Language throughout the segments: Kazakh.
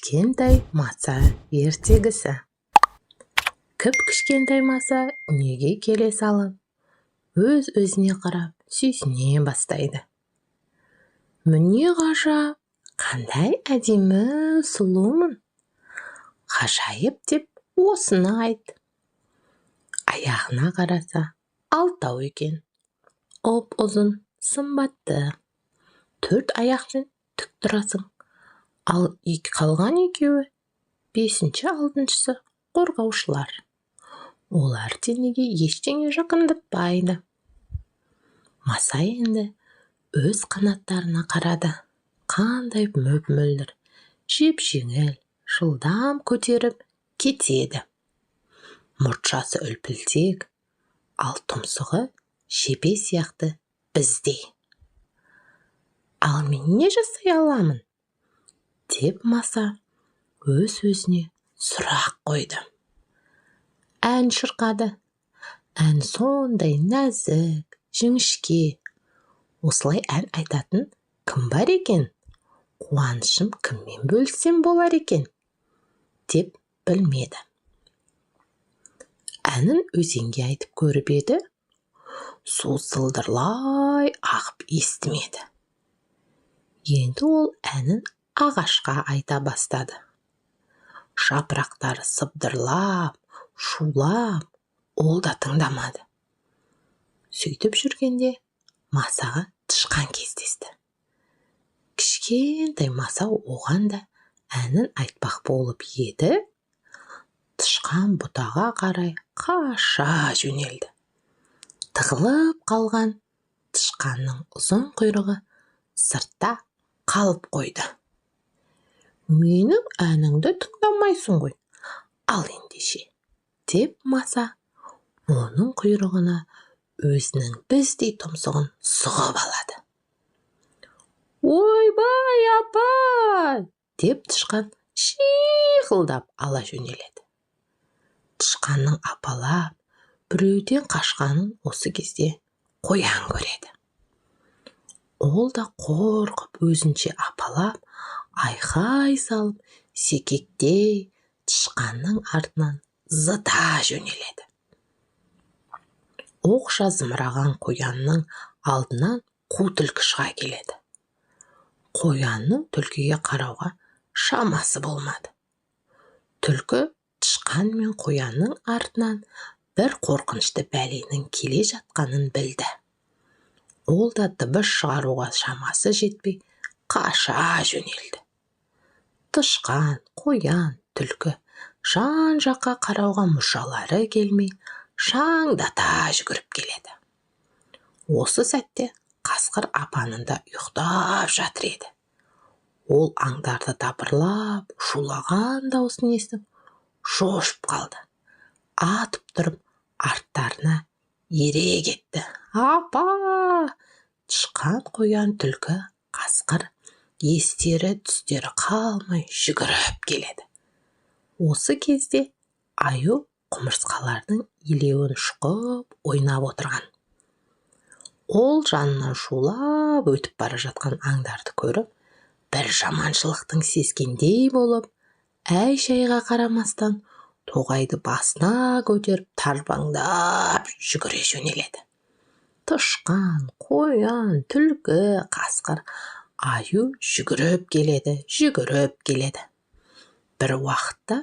Кішкентай маса ертегісі. Кішкентай маса неге келе салып, өз-өзіне қарап сүйсіне бастайды. Міне ғажап, қандай әдемі сұлумын. Ғажайып деп осыны айт. Аяғына қараса, алтау екен. Ұзын, сымбатты. 4 аяқпен тік тұрасың. Ал қалған екеуі, 5-ші, 6-шысы қорғаушылар. Олар денеге ештеңе жақындатпайды. Маса енді өз қанаттарына қарады. Қандай мөп-мөлдір, жеп-жеңіл, жылдам көтеріп кетеді. Мұртшасы үлпілдек, ал тұмсығы шепе сияқты біздей. Ал мен не жасай аламын? Деп маса өз-өзіне сұрақ қойды. Ән шырқады. Ән сондай нәзік, жіңішке. Осылай ән айтатын кім бар екен? Қуанышым кіммен бөліссем болар екен? Деп білмеді. Әнін өзенге айтып көріп еді, су сылдырлай ағып естімеді. Енді ол әнін ағашқа айта бастады. Жапырақтары сыбдырлап, шулап, ол да тыңдамады. Сөйтіп жүргенде масаға тышқан кездесті. Кішкентай маса оған да әнін айтпақ болып еді, тышқан бұтаға қарай қаша жөнелді. Тығылып қалған тышқанның ұзын құйрығы сыртта қалып қойды. Менің әніңді тыңдамайсың ғой, ал ендеше, деп маса оның құйрығына өзінің біздей тұмсығын сұғып алады. Ойбай апа! Деп тышқан шиқылдап ала жөнеледі. Тышқанның апалап, біреуден қашқанын осы кезде қоян көреді. Ол да қорқып өзінше апалап, айқай салып, секектей тышқанның артынан зыта жөнеледі. Оқша зымыраған қоянның алдынан қу түлкі шыға келеді. Қоянның түлкіге қарауға шамасы болмады. Түлкі тышқан мен қоянның артынан бір қорқынышты бәленің келе жатқанын білді. Ол да дыбыс шығаруға шамасы жетпей қаша жөнелді. Тышқан, қоян, түлкі жан-жаққа қарауға мұршалары келмей шаңдата жүгіріп келеді. Осы сәтте қасқыр апанында ұйықтап жатыр еді. Ол аңдарды дабырлап, шулаған даусын естіп, шошып қалды. Атып тұрып, арттарына ере кетті. Апа! Тышқан, қоян, түлкі, қасқыр естері түстері қалмай жүгіріп келеді. Осы кезде аю құмырсқалардың илеуін шұқып ойнап отырған. Ол жанынан шулап өтіп бара жатқан аңдарды көріп, бір жаманшылықтың сезгендей болып, әй-шайға қарамастан тоғайды басына көтеріп тарбаңдап жүгіре жөнеледі. Тышқан, қоян, түлкі, қасқыр, аю жүгіріп келеді. Бір уақытта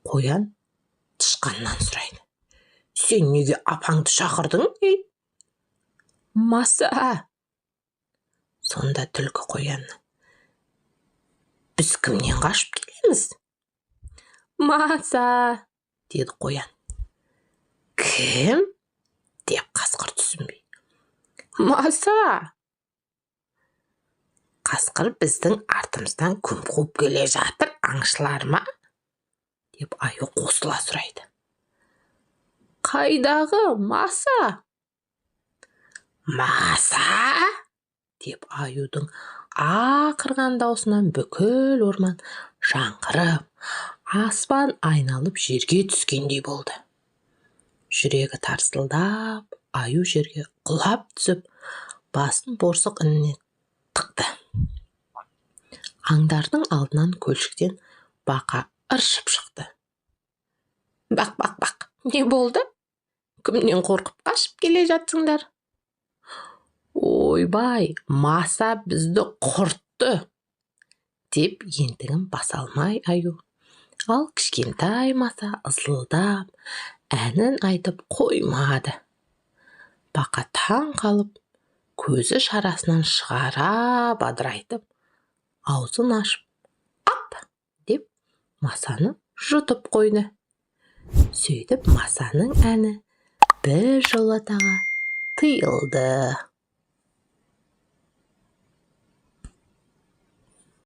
қоян тышқаннан сұрайды. Сен неге апаңды шақырдың? Маса! Сонда түлкі қоянны. Біз кімнен қашып келеміз? Маса! Деді қоян. Кім? Деп қасқыр түсінбей. Маса! Қасқыр біздің артымыздан күн қуып келе жатыр, аңшылар ма? Деп аю қосыла сұрайды. Қайдағы маса? Маса? Деп аюдың ақырған даусынан бүкіл орман жаңғырып, аспан айналып жерге түскендей болды. Жүрегі тарсылдап, аю жерге құлап түсіп, басын борсық ініне тықты. Аңдардың алдынан көлшіктен Бақа ыршып шықты. Бақ, не болды? Кімнен қорқып қашып келе жатсыңдар? Ойбай, Маса бізді құртты, деп ентігін баса алмай аю. Ал кішкентай Маса ызылдап, әнін айтып қоймады. Бақа таң қалып, көзі шарасынан шығара бадырайтып, аузын ашып, ап, деп Масаны жұтып қойды. Сөйтіп Масаның әні біржолатаға тыйылды.